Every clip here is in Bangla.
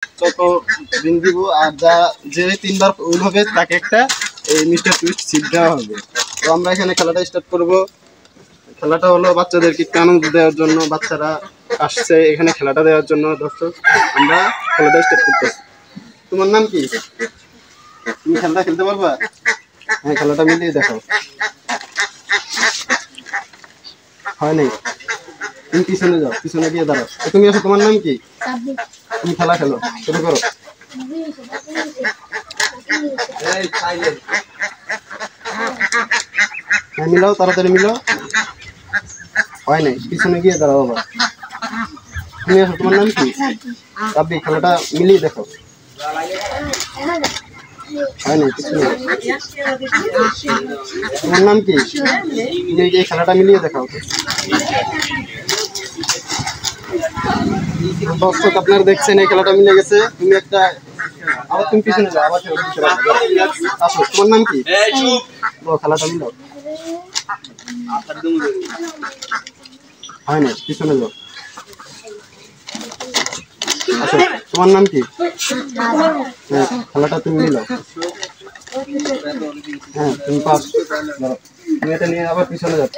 তত রিং দিব, আর যা যে 3 বার উইন হবে তাকে একটা এই মিস্টার টুইস্ট সিট দেওয়া হবে। তো আমরা এখানে খেলাটা স্টার্ট করব। খেলাটা হলো বাচ্চাদেরকে একটু আনন্দ দেওয়ার জন্য, বাচ্চারা আসছে এখানে খেলাটা দেওয়ার জন্য। দর্শক, আমরা খেলাটা স্টার্ট করতেছি। তোমার নাম কি? তুমি খেলাটা খেলতে পারবা? হ্যাঁ, খেলাটা মিলিয়ে দেখো। হয় নাই, তুমি পিছনে যাও, পিছনে গিয়ে দাঁড়াও। তুমি আসো, তোমার নাম কি? তুমি খেলা খেলো, শুরু করো। হ্যাঁ, মিলাও, তাড়াতাড়ি মিলাও। হয় নাই, পিছনে গিয়ে দাঁড়াও বাবা। তুমি আসো, তোমার নাম কি? রাব্বি, খেলাটা মিলিয়ে দেখো। হয় নাই, পিছনে। তোমার নাম কি? তুমি এই খেলাটা মিলিয়ে দেখাও। দর্শক, আপনারা দেখছেন এই খেলাটা মিলে গেছে। তুমি একটা আবার তুমি পিছনে যাও, আবার আসো, তোমার নাম কি? খেলাটা মিলাও। হয় না, পিছনে যাও। আসো, তোমার নাম কি? হ্যাঁ, খেলাটা তুমি মিলাও। হ্যাঁ, তুমি পাস। তুমি এটা নিয়ে আবার পিছনে যাও।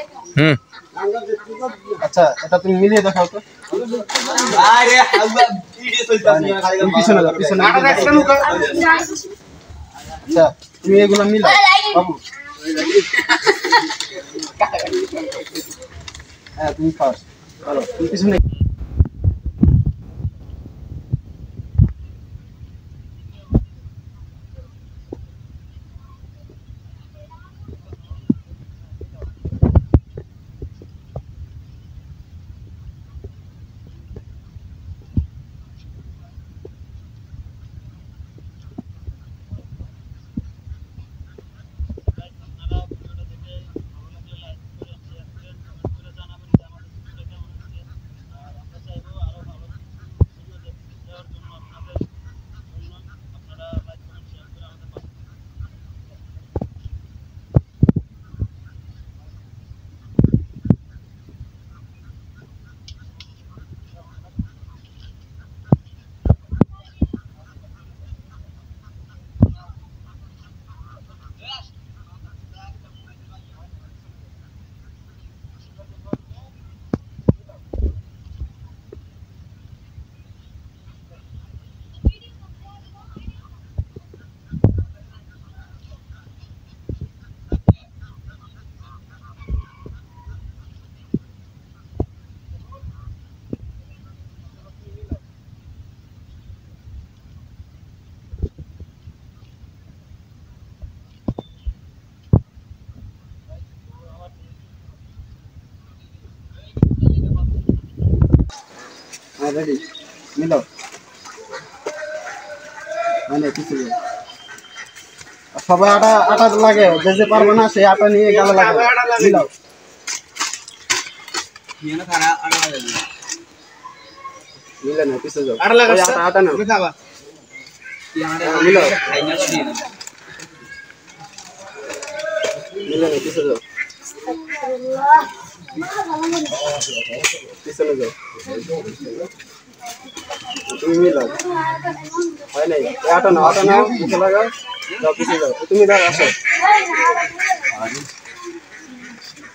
আচ্ছা, এটা তুমি মিলিয়ে দেখাও তো। পিছনে যাও, পিছনে। আচ্ছা, তুমি এগুলো মিলাও বাবু। হ্যাঁ, তুমি ফার্স্ট। চলো, তুমি পিছনে। রেডি, মিলাও। মানে কিছু সবাই আটা আটা লাগে, যে যে পারবে না সেই আটা নিয়ে গালে লাগে। মিলাও। মিলে না, পিছে যাও। আটা আটা নাও। মিলাও। মিলে না, পিছে যাও। পিছনে যাও। তুমি মিলাও। হয় নাই, আটা নাও, আটা নাও, পিছে লাগাও। যাও, পিছে যাও। তুমি দাও, আসো।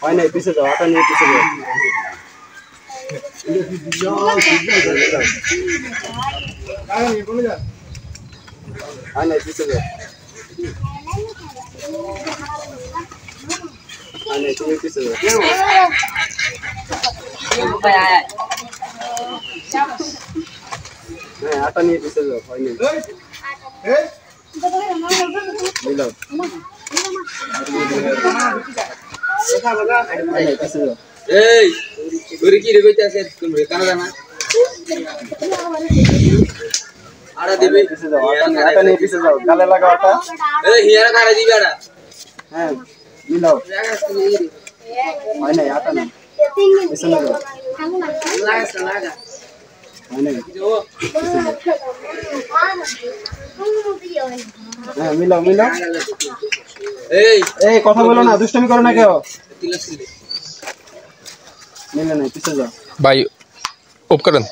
হয় নাই, পিছে যাও, আটা নিয়ে পিছে যাও। হয় নাই, পিছে যাও। হয় নাই, তুমি পিছে যাও। হ্যাঁ, আটা নিয়ে পিছে যাও। হয় নাই, মিলাও। হয় নাই, পিছে যাও। এই গরি কি রে কইতাছে তুমি কানা জানা আড়া দিবি পিছে যাও, আটা নিয়ে পিছে যাও। গালে লাগাও আটা। এই হিয়ারা কারা দিবি আড়া হ্যাঁ, মিলাও। হয় নাই, আটা নাও, পিছনে যাও। লাগা লাগা হয় নাই, হ্যাঁ, মিলাও মিলাও। এই এই কথা বলো না, দুষ্টামি করো না কেউ। তিলাসি মিলে নাই, পিছে যাও। भाई उपकरण